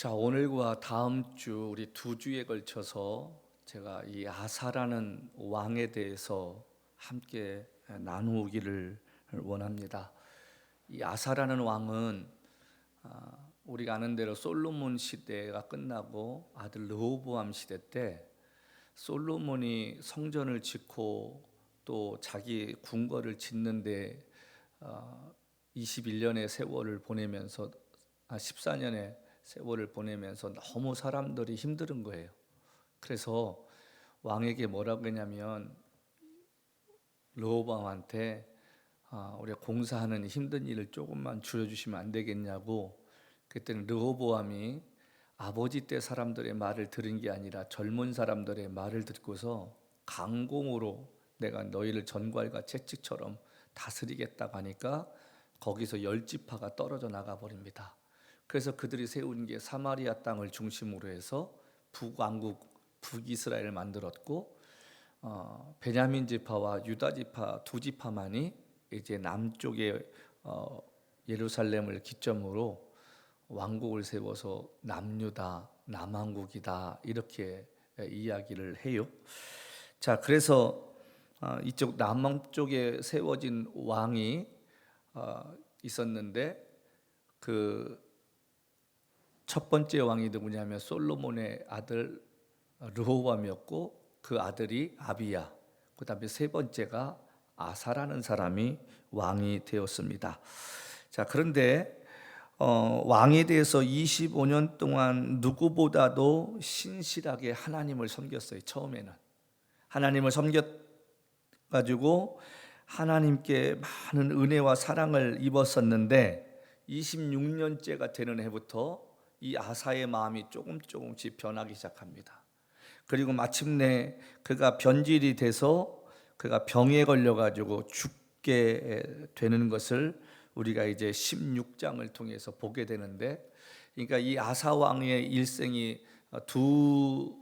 자, 오늘과 다음 주 우리 두 주에 걸쳐서 제가 이 아사라는 왕에 대해서 함께 나누기를 원합니다. 이 아사라는 왕은 우리가 아는 대로 솔로몬 시대가 끝나고 아들 르호보암 시대 때 솔로몬이 성전을 짓고 또 자기 궁궐을 짓는데 21년의 세월을 보내면서 14년의 세월을 보내면서 너무 사람들이 힘든 거예요. 그래서 왕에게 뭐라고 했냐면 르호보암한테 우리가 공사하는 힘든 일을 조금만 줄여주시면 안 되겠냐고. 그때는 르호보암이 아버지 때 사람들의 말을 들은 게 아니라 젊은 사람들의 말을 듣고서 강공으로 내가 너희를 전괄과 채찍처럼 다스리겠다고 하니까 거기서 열 지파가 떨어져 나가 버립니다. 그래서 그들이 세운 게 사마리아 땅을 중심으로 해서 북왕국 북이스라엘을 만들었고 베냐민 지파와 유다 지파 두 지파만이 이제 남쪽에 예루살렘을 기점으로 왕국을 세워서 남유다, 남왕국이다 이렇게 이야기를 해요. 자, 그래서 이쪽 남왕쪽에 세워진 왕이 있었는데 그 첫 번째 왕이 누구냐면 솔로몬의 아들 르호보암이었고 그 아들이 아비야. 그다음에 세 번째가 아사라는 사람이 왕이 되었습니다. 자, 그런데 왕에 대해서 25년 동안 누구보다도 신실하게 하나님을 섬겼어요. 처음에는 하나님을 섬겨가지고 하나님께 많은 은혜와 사랑을 입었었는데 26년째가 되는 해부터 이 아사의 마음이 조금씩 변하기 시작합니다. 그리고 마침내 그가 변질이 돼서 그가 병에 걸려가지고 죽게 되는 것을 우리가 이제 16장을 통해서 보게 되는데, 그러니까 이 아사 왕의 일생이 두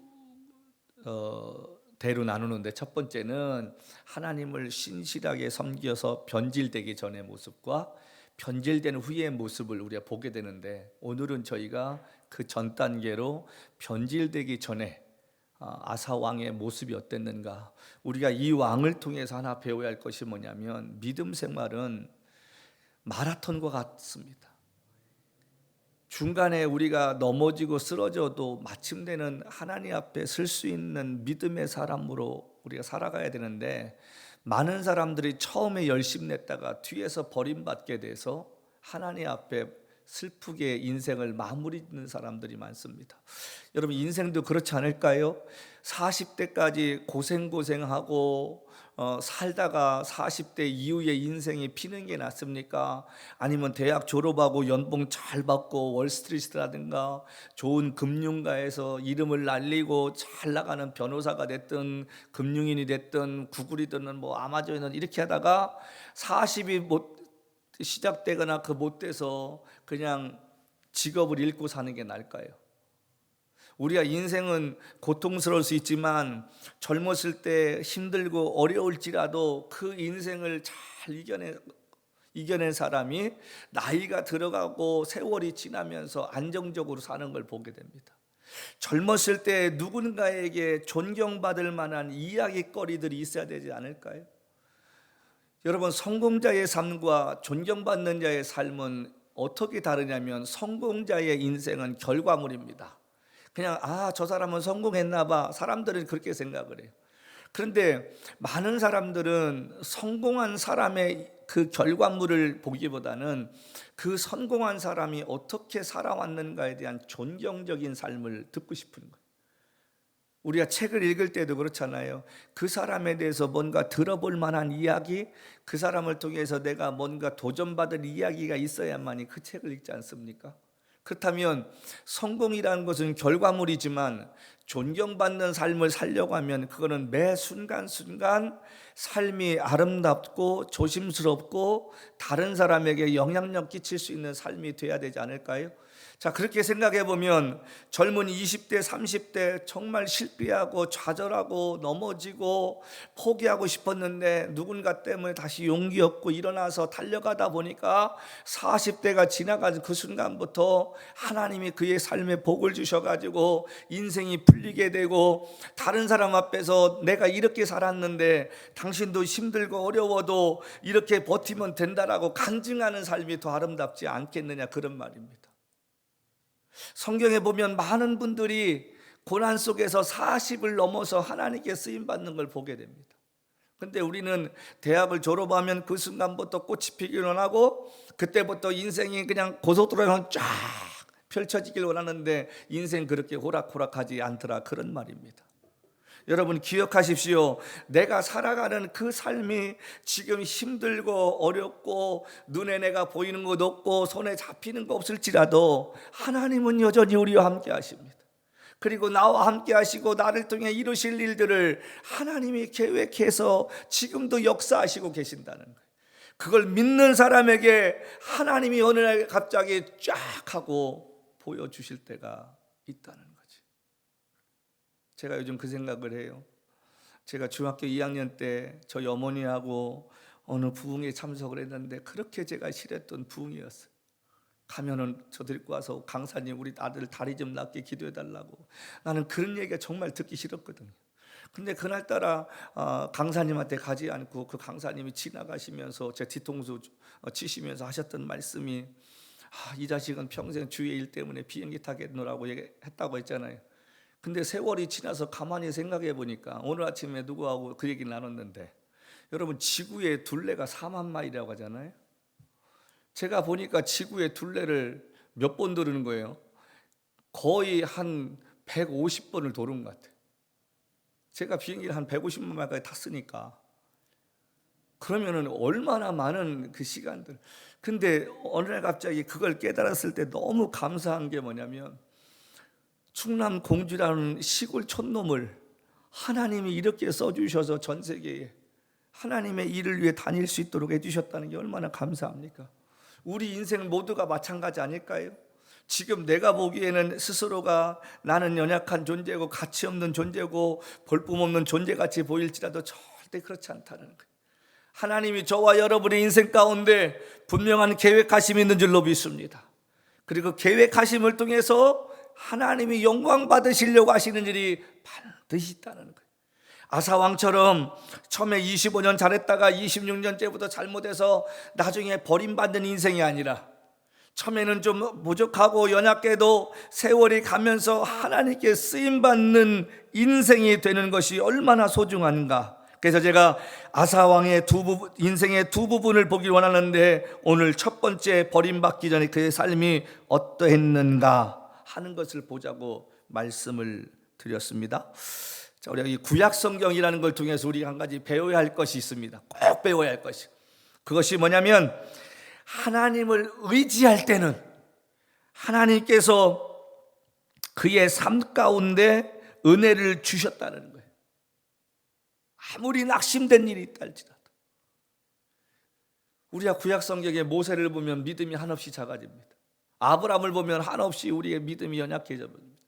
대로 나누는데, 첫 번째는 하나님을 신실하게 섬겨서 변질되기 전의 모습과 변질된 후의 모습을 우리가 보게 되는데, 오늘은 저희가 그 전 단계로 변질되기 전에 아사 왕의 모습이 어땠는가, 우리가 이 왕을 통해서 하나 배워야 할 것이 뭐냐면 믿음 생활은 마라톤과 같습니다. 중간에 우리가 넘어지고 쓰러져도 마침내는 하나님 앞에 설 수 있는 믿음의 사람으로 우리가 살아가야 되는데, 많은 사람들이 처음에 열심 냈다가 뒤에서 버림받게 돼서 하나님 앞에 슬프게 인생을 마무리 짓는 사람들이 많습니다. 여러분, 인생도 그렇지 않을까요? 40대까지 고생하고 살다가 40대 이후에 인생이 피는 게 낫습니까? 아니면 대학 졸업하고 연봉 잘 받고 월스트리트라든가 좋은 금융가에서 이름을 날리고 잘 나가는 변호사가 됐든 금융인이 됐든 구글이든 뭐 아마존이든 이렇게 하다가 40이 못 시작되거나 그 못 돼서 그냥 직업을 잃고 사는 게 나을까요? 우리가 인생은 고통스러울 수 있지만 젊었을 때 힘들고 어려울지라도 그 인생을 잘 이겨낸 사람이 나이가 들어가고 세월이 지나면서 안정적으로 사는 걸 보게 됩니다. 젊었을 때 누군가에게 존경받을 만한 이야기거리들이 있어야 되지 않을까요? 여러분, 성공자의 삶과 존경받는 자의 삶은 어떻게 다르냐면, 성공자의 인생은 결과물입니다. 그냥 저 사람은 성공했나 봐, 사람들은 그렇게 생각을 해요. 그런데 많은 사람들은 성공한 사람의 그 결과물을 보기보다는 그 성공한 사람이 어떻게 살아왔는가에 대한 존경적인 삶을 듣고 싶은 거예요. 우리가 책을 읽을 때도 그렇잖아요. 그 사람에 대해서 뭔가 들어볼 만한 이야기, 그 사람을 통해서 내가 뭔가 도전받을 이야기가 있어야만이 그 책을 읽지 않습니까? 그렇다면 성공이라는 것은 결과물이지만 존경받는 삶을 살려고 하면 그거는 매 순간순간 삶이 아름답고 조심스럽고 다른 사람에게 영향력 끼칠 수 있는 삶이 돼야 되지 않을까요? 자, 그렇게 생각해 보면 젊은 20대, 30대 정말 실패하고 좌절하고 넘어지고 포기하고 싶었는데 누군가 때문에 다시 용기 얻고 일어나서 달려가다 보니까 40대가 지나간 그 순간부터 하나님이 그의 삶에 복을 주셔가지고 인생이 풀리게 되고, 다른 사람 앞에서 내가 이렇게 살았는데 당신도 힘들고 어려워도 이렇게 버티면 된다라고 간증하는 삶이 더 아름답지 않겠느냐, 그런 말입니다. 성경에 보면 많은 분들이 고난 속에서 40을 넘어서 하나님께 쓰임받는 걸 보게 됩니다. 근데 우리는 대학을 졸업하면 그 순간부터 꽃이 피기를 원하고, 그때부터 인생이 그냥 고속도로에 쫙 펼쳐지길 원하는데 인생 그렇게 호락호락하지 않더라, 그런 말입니다. 여러분 기억하십시오. 내가 살아가는 그 삶이 지금 힘들고 어렵고 눈에 내가 보이는 것 없고 손에 잡히는 거 없을지라도 하나님은 여전히 우리와 함께 하십니다. 그리고 나와 함께 하시고 나를 통해 이루실 일들을 하나님이 계획해서 지금도 역사하시고 계신다는 거예요. 그걸 믿는 사람에게 하나님이 어느 날 갑자기 쫙 하고 보여주실 때가 있다는 거예요. 제가 요즘 그 생각을 해요. 제가 중학교 2학년 때 저희 어머니하고 어느 부흥에 참석을 했는데 그렇게 제가 싫었던 부흥이었어요. 가면은 저 데리고 와서 강사님 우리 아들 다리 좀 낫게 기도해달라고. 나는 그런 얘기가 정말 듣기 싫었거든요. 근데 그날따라 강사님한테 가지 않고 그 강사님이 지나가시면서 제 뒤통수 치시면서 하셨던 말씀이, 이 자식은 평생 주의 일 때문에 비행기 타겠노라고 얘기했다고 했잖아요. 근데 세월이 지나서 가만히 생각해 보니까 오늘 아침에 누구하고 그 얘기 나눴는데, 여러분 지구의 둘레가 4만 마일이라고 하잖아요. 제가 보니까 지구의 둘레를 몇 번 도는 거예요? 거의 한 150번을 도는 것 같아요. 제가 비행기를 한 150만 마일까지 탔으니까 그러면은 얼마나 많은 그 시간들. 근데 어느 날 갑자기 그걸 깨달았을 때 너무 감사한 게 뭐냐면, 충남 공주라는 시골 촌놈을 하나님이 이렇게 써주셔서 전 세계에 하나님의 일을 위해 다닐 수 있도록 해주셨다는 게 얼마나 감사합니까? 우리 인생 모두가 마찬가지 아닐까요? 지금 내가 보기에는 스스로가 나는 연약한 존재고 가치 없는 존재고 볼품없는 존재같이 보일지라도 절대 그렇지 않다는 거예요. 하나님이 저와 여러분의 인생 가운데 분명한 계획하심이 있는 줄로 믿습니다. 그리고 계획하심을 통해서 하나님이 영광 받으시려고 하시는 일이 반드시 있다는 거예요. 아사왕처럼 처음에 25년 잘했다가 26년째부터 잘못해서 나중에 버림받는 인생이 아니라, 처음에는 좀 부족하고 연약해도 세월이 가면서 하나님께 쓰임받는 인생이 되는 것이 얼마나 소중한가. 그래서 제가 아사왕의 인생의 두 부분을 보길 원하는데, 오늘 첫 번째, 버림받기 전에 그의 삶이 어떠했는가 하는 것을 보자고 말씀을 드렸습니다. 자, 우리가 이 구약 성경이라는 걸 통해서 우리가 한 가지 배워야 할 것이 있습니다. 꼭 배워야 할 것이. 그것이 뭐냐면, 하나님을 의지할 때는 하나님께서 그의 삶 가운데 은혜를 주셨다는 거예요. 아무리 낙심된 일이 있다 할지라도. 우리가 구약 성경에 모세를 보면 믿음이 한없이 작아집니다. 아브라함을 보면 한없이 우리의 믿음이 연약해져 버립니다.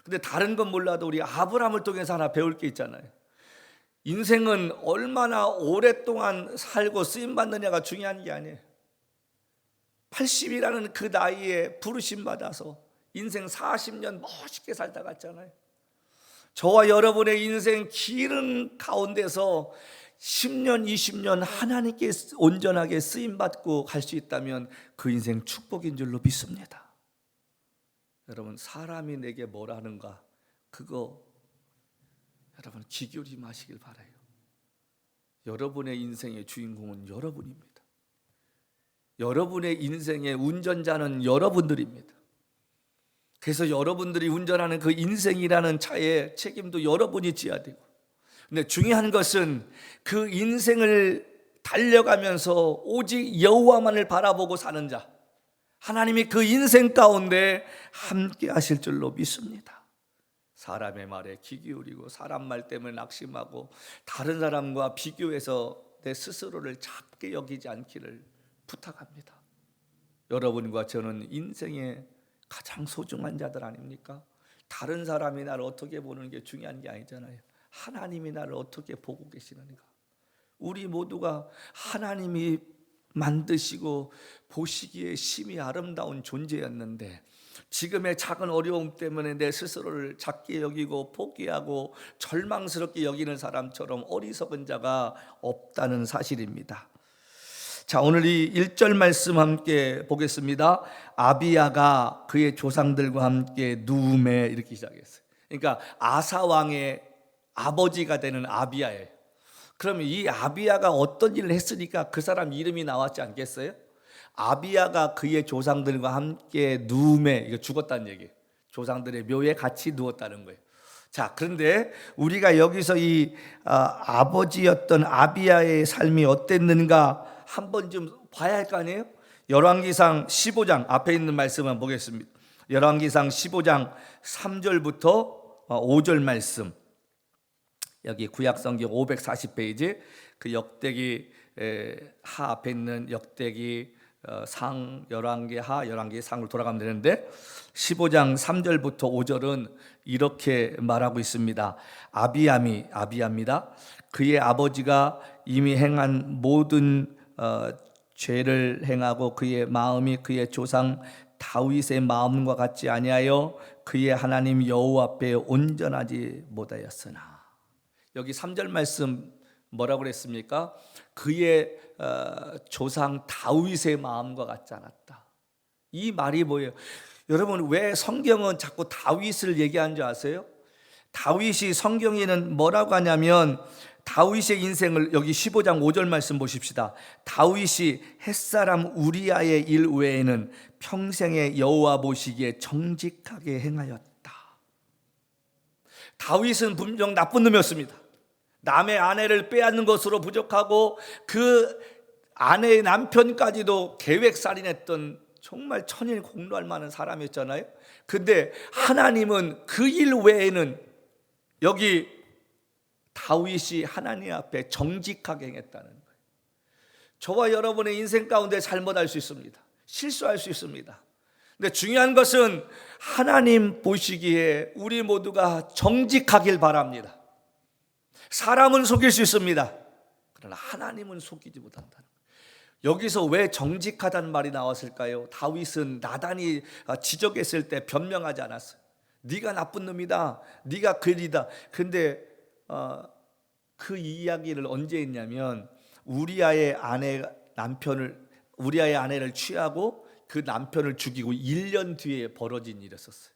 근데 다른 건 몰라도 우리 아브라함을 통해서 하나 배울 게 있잖아요. 인생은 얼마나 오랫동안 살고 쓰임받느냐가 중요한 게 아니에요. 80이라는 그 나이에 부르심 받아서 인생 40년 멋있게 살다 갔잖아요. 저와 여러분의 인생 길은 가운데서 10년, 20년 하나님께 온전하게 쓰임받고 갈 수 있다면 그 인생 축복인 줄로 믿습니다. 여러분, 사람이 내게 뭐라 하는가, 그거 여러분 귀 기울이지 마시길 바라요. 여러분의 인생의 주인공은 여러분입니다. 여러분의 인생의 운전자는 여러분들입니다. 그래서 여러분들이 운전하는 그 인생이라는 차의 책임도 여러분이 져야 되고, 근데 중요한 것은 그 인생을 달려가면서 오직 여호와만을 바라보고 사는 자, 하나님이 그 인생 가운데 함께 하실 줄로 믿습니다. 사람의 말에 귀 기울이고 사람 말 때문에 낙심하고 다른 사람과 비교해서 내 스스로를 작게 여기지 않기를 부탁합니다. 여러분과 저는 인생의 가장 소중한 자들 아닙니까? 다른 사람이 나를 어떻게 보는 게 중요한 게 아니잖아요. 하나님이 나를 어떻게 보고 계시는가. 우리 모두가 하나님이 만드시고 보시기에 심히 아름다운 존재였는데 지금의 작은 어려움 때문에 내 스스로를 작게 여기고 포기하고 절망스럽게 여기는 사람처럼 어리석은 자가 없다는 사실입니다. 자, 오늘 이 1절 말씀 함께 보겠습니다. 아비야가 그의 조상들과 함께 누움에 이렇게 시작했어요. 그러니까 아사 왕의 아버지가 되는 아비야예요. 그러면 이 아비야가 어떤 일을 했으니까 그 사람 이름이 나왔지 않겠어요? 아비야가 그의 조상들과 함께 누움에, 이거 죽었다는 얘기예요. 조상들의 묘에 같이 누웠다는 거예요. 자, 그런데 우리가 여기서 이 아버지였던 아비야의 삶이 어땠는가 한번 좀 봐야 할 거 아니에요? 열왕기상 15장 앞에 있는 말씀만 보겠습니다. 열왕기상 15장 3절부터 5절 말씀. 여기 구약성경 540페이지 그 역대기 하 앞에 있는 역대기 상 열왕기 하 열왕기 상으로 돌아가면 되는데 15장 3절부터 5절은 이렇게 말하고 있습니다. 아비야입니다. 그의 아버지가 이미 행한 모든 죄를 행하고 그의 마음이 그의 조상 다윗의 마음과 같지 아니하여 그의 하나님 여호와 앞에 온전하지 못하였으나. 여기 3절 말씀 뭐라고 그랬습니까? 그의 조상 다윗의 마음과 같지 않았다. 이 말이 뭐예요? 여러분, 왜 성경은 자꾸 다윗을 얘기하는 줄 아세요? 다윗이 성경에는 뭐라고 하냐면 다윗의 인생을 여기 15장 5절 말씀 보십시다. 다윗이 햇사람 우리아의 일 외에는 평생에 여호와 보시기에 정직하게 행하였다. 다윗은 분명 나쁜 놈이었습니다. 남의 아내를 빼앗는 것으로 부족하고 그 아내의 남편까지도 계획살인했던 정말 천일공노할 만한 사람이었잖아요. 근데 하나님은 그 일 외에는 여기 다윗이 하나님 앞에 정직하게 행했다는 거예요. 저와 여러분의 인생 가운데 잘못할 수 있습니다. 실수할 수 있습니다. 근데 중요한 것은 하나님 보시기에 우리 모두가 정직하길 바랍니다. 사람은 속일 수 있습니다. 그러나 하나님은 속이지 못한다는 거예요. 여기서 왜 정직하다는 말이 나왔을까요? 다윗은 나단이 지적했을 때 변명하지 않았어요. 네가 나쁜 놈이다. 네가 그리다. 근데 그 이야기를 언제 했냐면 우리아의 아내를 취하고 그 남편을 죽이고 1년 뒤에 벌어진 일이었어요.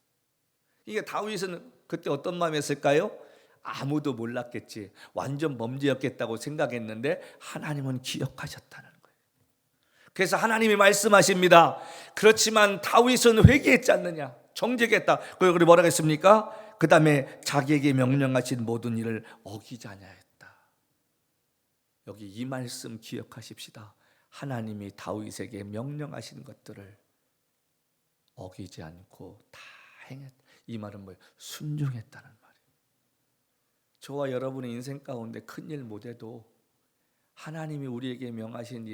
이게 다윗은 그때 어떤 마음이었을까요? 아무도 몰랐겠지. 완전 범죄였겠다고 생각했는데 하나님은 기억하셨다는 거예요. 그래서 하나님이 말씀하십니다. 그렇지만 다윗은 회개했지 않느냐? 정직했다. 그리고 뭐라고 했습니까? 그 다음에 자기에게 명령하신 모든 일을 어기지 아니하였다. 여기 이 말씀 기억하십시다. 하나님이 다윗에게 명령하신 것들을 어기지 않고 다 행했다. 이 말은 뭐예요? 순종했다는 말이에요. 저와 여러분의 인생 가운데 큰일 못해도 하나님이 우리에게 명하신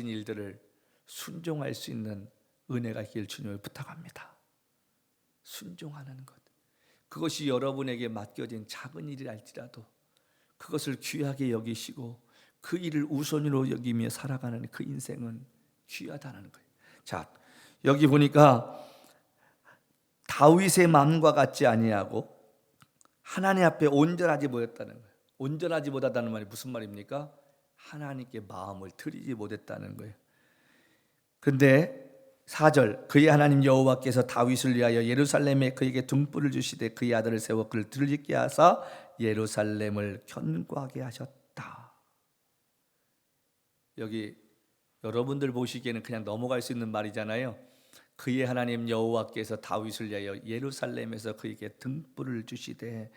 일들을 순종할 수 있는 은혜가 있길 주님을 부탁합니다. 순종하는 것, 그것이 여러분에게 맡겨진 작은 일이랄지라도 그것을 귀하게 여기시고 그 일을 우선으로 여기며 살아가는 그 인생은 귀하다는 거예요. 자, 여기 보니까 다윗의 마음과 같지 아니하고 하나님 앞에 온전하지 못했다는 거예요. 온전하지 못하다는 말이 무슨 말입니까? 하나님께 마음을 드리지 못했다는 거예요. 근데 4절, 그의 하나님 여호와께서 다윗을 위하여 예루살렘에 그에게 등불을 주시되 그의 아들을 세워 그를 들리게 하사 예루살렘을 견고하게 하셨다. 여기 여러분들 보시기에는 그냥 넘어갈 수 있는 말이잖아요. 그의 하나님 여호와께서 다윗을 위하여 예루살렘에서 그에게 등불을 주시되,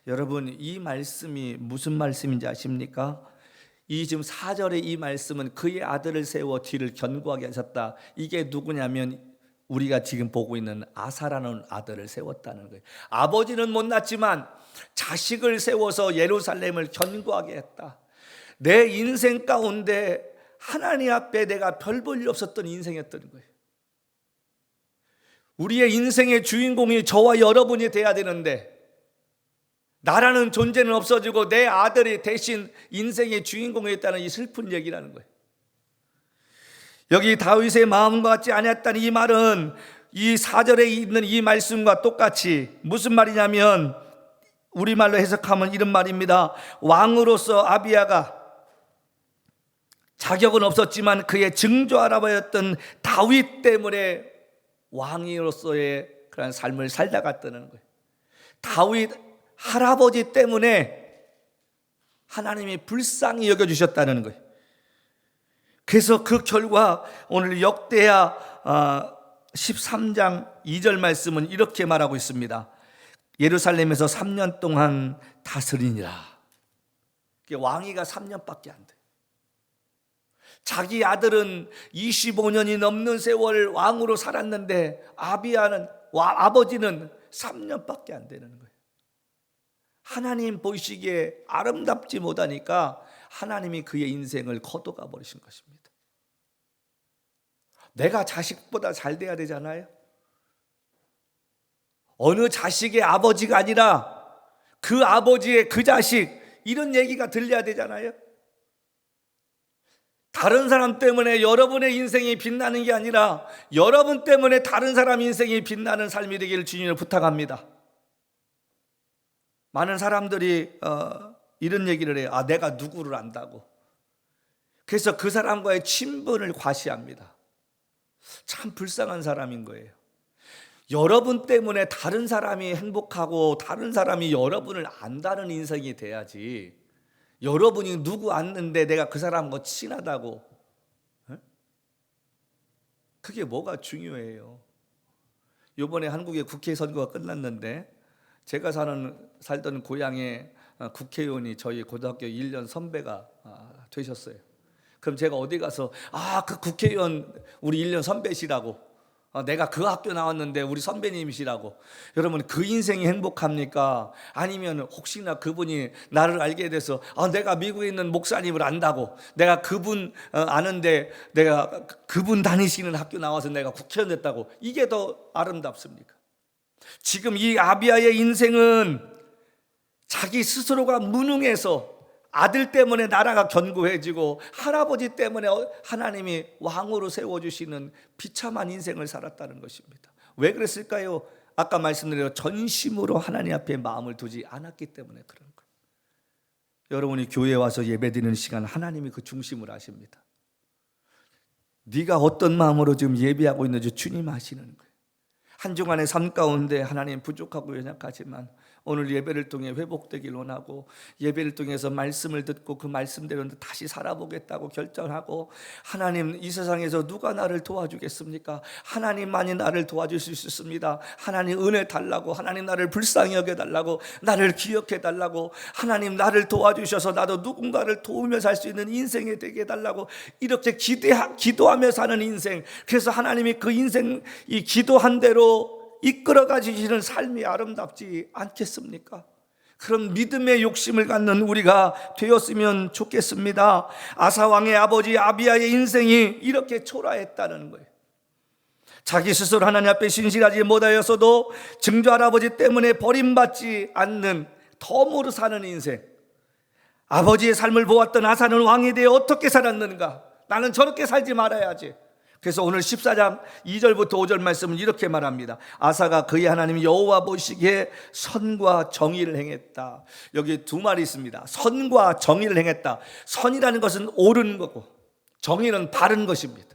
여러분 이 말씀이 무슨 말씀인지 아십니까? 이 지금 4절의 이 말씀은 그의 아들을 세워 뒤를 견고하게 하셨다. 이게 누구냐면 우리가 지금 보고 있는 아사라는 아들을 세웠다는 거예요. 아버지는 못났지만 자식을 세워서 예루살렘을 견고하게 했다. 내 인생 가운데 하나님 앞에 내가 별 볼 일 없었던 인생이었던 거예요. 우리의 인생의 주인공이 저와 여러분이 돼야 되는데 나라는 존재는 없어지고 내 아들이 대신 인생의 주인공이 됐다는 이 슬픈 얘기라는 거예요. 여기 다윗의 마음과 같지 아니었다는 이 말은 이 4절에 있는 이 말씀과 똑같이 무슨 말이냐면 우리말로 해석하면 이런 말입니다. 왕으로서 아비야가 자격은 없었지만 그의 증조할아버지였던 다윗 때문에 왕으로서의 그런 삶을 살다 갔다는 거예요. 다윗 할아버지 때문에 하나님이 불쌍히 여겨주셨다는 거예요. 그래서 그 결과 오늘 역대하 13장 2절 말씀은 이렇게 말하고 있습니다. 예루살렘에서 3년 동안 다스리니라. 왕위가 3년밖에 안 돼. 자기 아들은 25년이 넘는 세월 왕으로 살았는데 아버지는 3년밖에 안 되는 거예요. 하나님 보시기에 아름답지 못하니까 하나님이 그의 인생을 거둬가 버리신 것입니다. 내가 자식보다 잘 돼야 되잖아요. 어느 자식의 아버지가 아니라 그 아버지의 그 자식, 이런 얘기가 들려야 되잖아요. 다른 사람 때문에 여러분의 인생이 빛나는 게 아니라 여러분 때문에 다른 사람 인생이 빛나는 삶이 되기를 주님을 부탁합니다. 많은 사람들이 이런 얘기를 해요. 내가 누구를 안다고. 그래서 그 사람과의 친분을 과시합니다. 참 불쌍한 사람인 거예요. 여러분 때문에 다른 사람이 행복하고 다른 사람이 여러분을 안다는 인생이 돼야지, 여러분이 누구 안는데 내가 그 사람과 친하다고, 그게 뭐가 중요해요. 이번에 한국의 국회 선거가 끝났는데 제가 살던 고향에 국회의원이 저희 고등학교 1년 선배가 되셨어요. 그럼 제가 어디 가서 그 국회의원 우리 1년 선배시라고, 내가 그 학교 나왔는데 우리 선배님이시라고. 여러분, 그 인생이 행복합니까? 아니면 혹시나 그분이 나를 알게 돼서 내가 미국에 있는 목사님을 안다고, 내가 그분 아는데 내가 그분 다니시는 학교 나와서 내가 국회의원 됐다고, 이게 더 아름답습니까? 지금 이 아비야의 인생은 자기 스스로가 무능해서 아들 때문에 나라가 견고해지고 할아버지 때문에 하나님이 왕으로 세워주시는 비참한 인생을 살았다는 것입니다. 왜 그랬을까요? 아까 말씀드린 전심으로 하나님 앞에 마음을 두지 않았기 때문에 그런 거예요. 여러분이 교회에 와서 예배드리는 시간 하나님이 그 중심을 아십니다. 네가 어떤 마음으로 지금 예배하고 있는지 주님 아시는 거예요. 한 주간의 삶 가운데 하나님 부족하고 연약하지만 오늘 예배를 통해 회복되길 원하고, 예배를 통해서 말씀을 듣고 그 말씀대로 다시 살아보겠다고 결정하고, 하나님 이 세상에서 누가 나를 도와주겠습니까? 하나님만이 나를 도와주실 수 있습니다. 하나님 은혜 달라고, 하나님 나를 불쌍히 여겨달라고, 나를 기억해달라고, 하나님 나를 도와주셔서 나도 누군가를 도우며 살 수 있는 인생이 되게 해달라고, 이렇게 기도하며 사는 인생. 그래서 하나님이 그 인생 이 기도한 대로 이끌어 가지시는 삶이 아름답지 않겠습니까? 그런 믿음의 욕심을 갖는 우리가 되었으면 좋겠습니다. 아사 왕의 아버지 아비야의 인생이 이렇게 초라했다는 거예요. 자기 스스로 하나님 앞에 신실하지 못하였어도 증조 할아버지 때문에 버림받지 않는 덤으로 사는 인생. 아버지의 삶을 보았던 아사는 왕이 되어 어떻게 살았는가? 나는 저렇게 살지 말아야지. 그래서 오늘 14장 2절부터 5절 말씀은 이렇게 말합니다. 아사가 그의 하나님 여호와 보시기에 선과 정의를 행했다. 여기 두 말이 있습니다. 선과 정의를 행했다. 선이라는 것은 옳은 거고 정의는 바른 것입니다.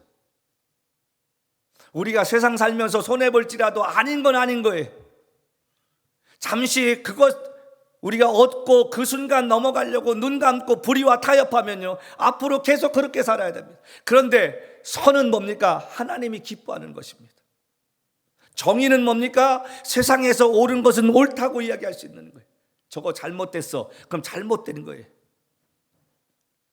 우리가 세상 살면서 손해볼지라도 아닌 건 아닌 거예요. 잠시 그것 우리가 얻고 그 순간 넘어가려고 눈 감고 불의와 타협하면요, 앞으로 계속 그렇게 살아야 됩니다. 그런데 선은 뭡니까? 하나님이 기뻐하는 것입니다. 정의는 뭡니까? 세상에서 옳은 것은 옳다고 이야기할 수 있는 거예요. 저거 잘못됐어. 그럼 잘못된 거예요.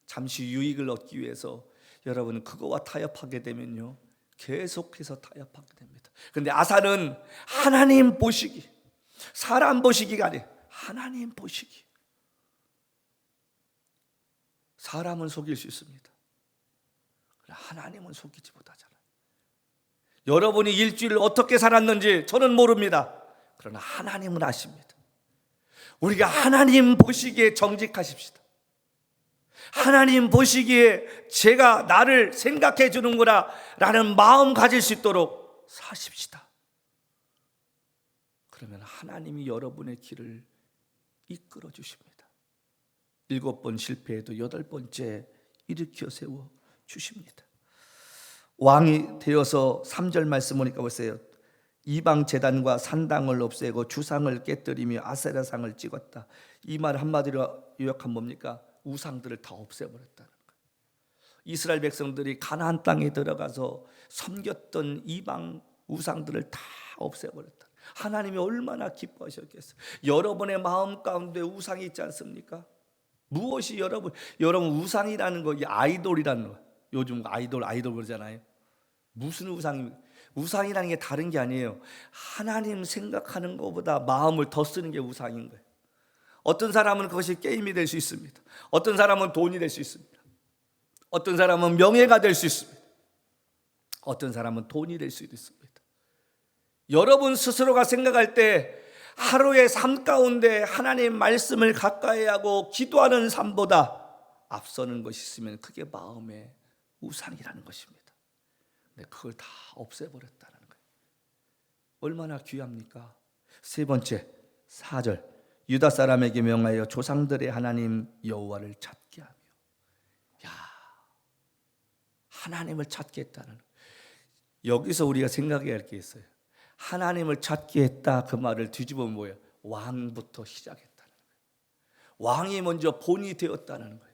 잠시 유익을 얻기 위해서 여러분 그거와 타협하게 되면요, 계속해서 타협하게 됩니다. 그런데 아사는 하나님 보시기, 사람 보시기가 아니에요. 하나님 보시기. 사람은 속일 수 있습니다. 하나님은 속이지 못하잖아요. 여러분이 일주일을 어떻게 살았는지 저는 모릅니다. 그러나 하나님은 아십니다. 우리가 하나님 보시기에 정직하십시다. 하나님 보시기에 제가 나를 생각해 주는구나 라는 마음 가질 수 있도록 사십시다. 그러면 하나님이 여러분의 길을 이끌어 주십니다. 7번 실패해도 8번째 일으켜 세워 주십니다. 왕이 되어서 3절 말씀 보니까 보세요. 이방 제단과 산당을 없애고 주상을 깨뜨리며 아세라상을 찍었다. 이 말 한마디로 요약하면 뭡니까? 우상들을 다 없애버렸다는 거예요. 이스라엘 백성들이 가나안 땅에 들어가서 섬겼던 이방 우상들을 다 없애버렸다. 하나님이 얼마나 기뻐하셨겠어요. 여러분의 마음 가운데 우상이 있지 않습니까? 무엇이 여러분 우상이라는 거, 아이돌이라는 거. 요즘 아이돌 그러잖아요. 무슨 우상입니까? 우상이라는 게 다른 게 아니에요. 하나님 생각하는 것보다 마음을 더 쓰는 게 우상인 거예요. 어떤 사람은 그것이 게임이 될 수 있습니다. 어떤 사람은 돈이 될 수 있습니다. 어떤 사람은 명예가 될 수 있습니다. 어떤 사람은 돈이 될 수 있습니다. 여러분 스스로가 생각할 때 하루의 삶 가운데 하나님 말씀을 가까이 하고 기도하는 삶보다 앞서는 것이 있으면 그게 마음의 우상이라는 것입니다. 근데 그걸 다 없애버렸다는 거예요. 얼마나 귀합니까? 세 번째 4절 유다 사람에게 명하여 조상들의 하나님 여호와를 찾게 하며. 하나님을 찾게 했다는 거예요. 여기서 우리가 생각해야 할 게 있어요. 하나님을 찾게 했다 그 말을 뒤집으면 뭐예요? 왕부터 시작했다는 거예요. 왕이 먼저 본이 되었다는 거예요.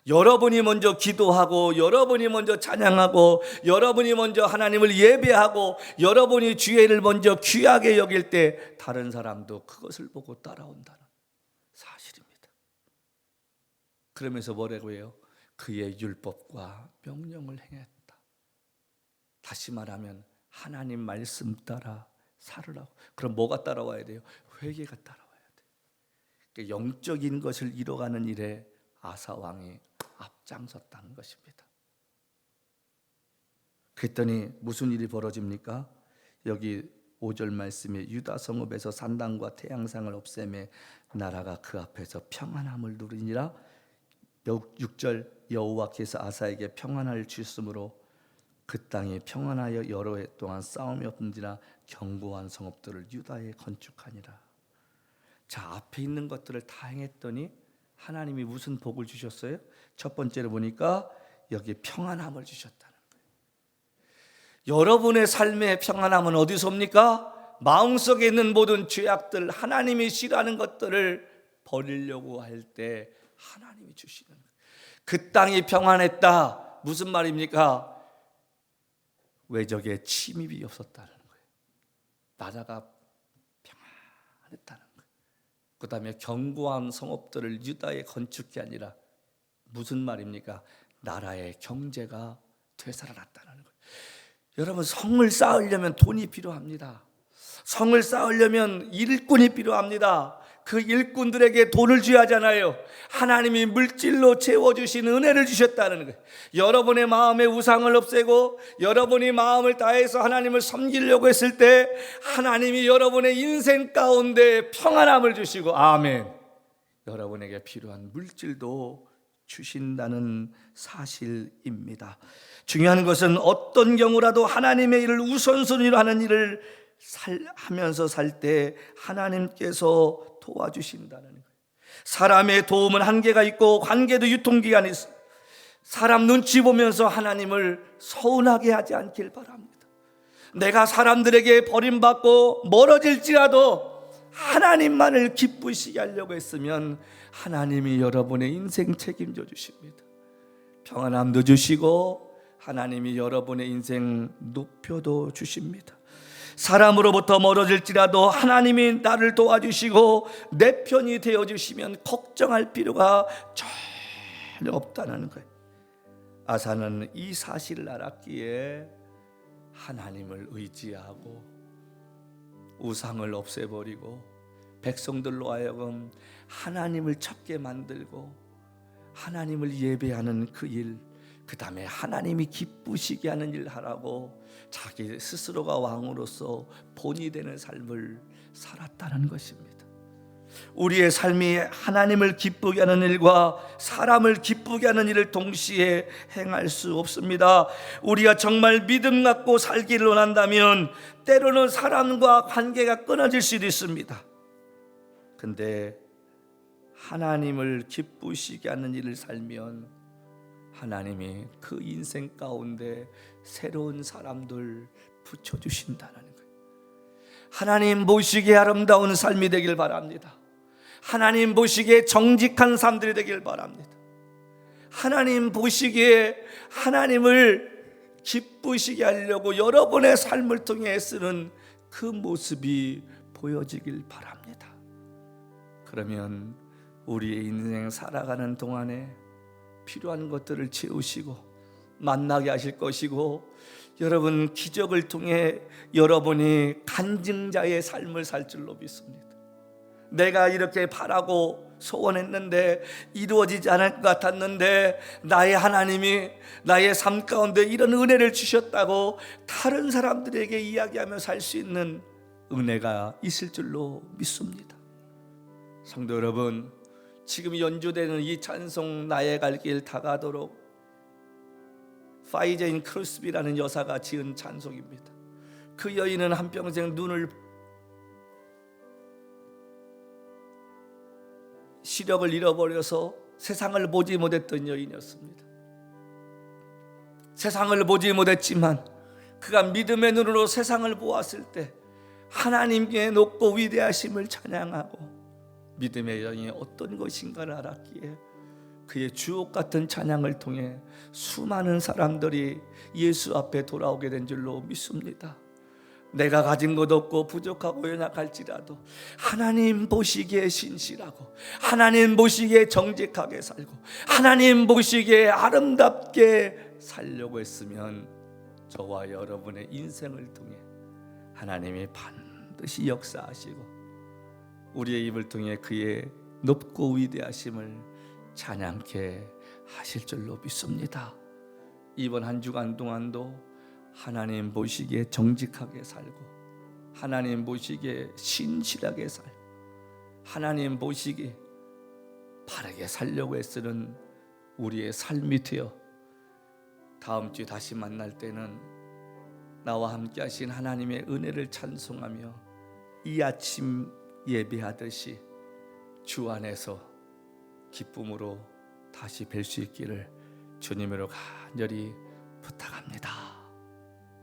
여러분이 먼저 기도하고 여러분이 먼저 찬양하고 여러분이 먼저 하나님을 예배하고 여러분이 주의를 먼저 귀하게 여길 때 다른 사람도 그것을 보고 따라온다는 사실입니다. 그러면서 뭐라고 해요? 그의 율법과 명령을 행했다. 다시 말하면 하나님 말씀 따라 살으라고. 그럼 뭐가 따라와야 돼요? 회개가 따라와야 돼요. 그러니까 영적인 것을 이뤄가는 일에 아사 왕이 앞장섰다는 것입니다. 그랬더니 무슨 일이 벌어집니까? 여기 5절 말씀에 유다 성읍에서 산당과 태양상을 없애매 나라가 그 앞에서 평안함을 누리니라. 6절 여호와께서 아사에게 평안을 주셨으므로 그 땅이 평안하여 여러 해 동안 싸움이 없는지라 견고한 성읍들을 유다에 건축하니라. 자, 앞에 있는 것들을 다 행했더니 하나님이 무슨 복을 주셨어요? 첫 번째로 보니까 여기 평안함을 주셨다는 거예요. 여러분의 삶의 평안함은 어디서 옵니까? 마음속에 있는 모든 죄악들, 하나님이 싫어하는 것들을 버리려고 할 때 하나님이 주시는 거예요. 그 땅이 평안했다. 무슨 말입니까? 외적의 침입이 없었다는 거예요. 나라가 평안했다는 거예요. 그 다음에 견고한 성읍들을 유다에 건축이 아니라 무슨 말입니까? 나라의 경제가 되살아났다는 거예요. 여러분, 성을 쌓으려면 돈이 필요합니다. 성을 쌓으려면 일꾼이 필요합니다. 그 일꾼들에게 돈을 줘야 하잖아요. 하나님이 물질로 채워주신 은혜를 주셨다는 거예요. 여러분의 마음의 우상을 없애고 여러분이 마음을 다해서 하나님을 섬기려고 했을 때 하나님이 여러분의 인생 가운데 평안함을 주시고, 아멘, 여러분에게 필요한 물질도 주신다는 사실입니다. 중요한 것은 어떤 경우라도 하나님의 일을 우선순위로 하는 일을 하면서 살 때 하나님께서 도와주신다는 거예요. 사람의 도움은 한계가 있고 관계도 유통기한이 있어요. 사람 눈치 보면서 하나님을 서운하게 하지 않길 바랍니다. 내가 사람들에게 버림받고 멀어질지라도 하나님만을 기쁘시게 하려고 했으면 하나님이 여러분의 인생 책임져 주십니다. 평안함도 주시고 하나님이 여러분의 인생 높여도 주십니다. 사람으로부터 멀어질지라도 하나님이 나를 도와주시고 내 편이 되어주시면 걱정할 필요가 전혀 없다는 거예요. 아사는 이 사실을 알았기에 하나님을 의지하고 우상을 없애버리고 백성들로 하여금 하나님을 찾게 만들고 하나님을 예배하는 그 일, 그 다음에 하나님이 기쁘시게 하는 일 하라고 자기 스스로가 왕으로서 본이 되는 삶을 살았다는 것입니다. 우리의 삶이 하나님을 기쁘게 하는 일과 사람을 기쁘게 하는 일을 동시에 행할 수 없습니다. 우리가 정말 믿음 갖고 살기를 원한다면 때로는 사람과 관계가 끊어질 수도 있습니다. 근데 하나님을 기쁘시게 하는 일을 살면 하나님이 그 인생 가운데 새로운 사람들 붙여주신다는 거예요. 하나님 보시기에 아름다운 삶이 되길 바랍니다. 하나님 보시기에 정직한 삶들이 되길 바랍니다. 하나님 보시기에 하나님을 기쁘시게 하려고 여러분의 삶을 통해 쓰는 그 모습이 보여지길 바랍니다. 그러면 우리의 인생 살아가는 동안에 필요한 것들을 채우시고 만나게 하실 것이고, 여러분 기적을 통해 여러분이 간증자의 삶을 살 줄로 믿습니다. 내가 이렇게 바라고 소원했는데 이루어지지 않을 것 같았는데 나의 하나님이 나의 삶 가운데 이런 은혜를 주셨다고 다른 사람들에게 이야기하며 살 수 있는 은혜가 있을 줄로 믿습니다. 성도 여러분, 지금 연주되는 이 찬송 나의 갈 길 다가도록 파이제인 크루스비라는 여사가 지은 찬송입니다. 그 여인은 한평생 눈을 시력을 잃어버려서 세상을 보지 못했던 여인이었습니다. 세상을 보지 못했지만 그가 믿음의 눈으로 세상을 보았을 때 하나님께 높고 위대하심을 찬양하고 믿음의 여인이 어떤 것인가를 알았기에 그의 주옥 같은 찬양을 통해 수많은 사람들이 예수 앞에 돌아오게 된 줄로 믿습니다. 내가 가진 것 없고 부족하고 연약할지라도 하나님 보시기에 신실하고 하나님 보시기에 정직하게 살고 하나님 보시기에 아름답게 살려고 했으면 저와 여러분의 인생을 통해 하나님이 반드시 역사하시고 우리의 입을 통해 그의 높고 위대하심을 찬양케 하실 줄로 믿습니다. 이번 한 주간 동안도 하나님 보시기에 정직하게 살고 하나님 보시기에 신실하게 살고 하나님 보시기에 바르게 살려고 애쓰는 우리의 삶이 되어 다음 주에 다시 만날 때는 나와 함께 하신 하나님의 은혜를 찬송하며 이 아침 예배하듯이 주 안에서 기쁨으로 다시 뵐 수 있기를 주님으로 간절히 부탁합니다.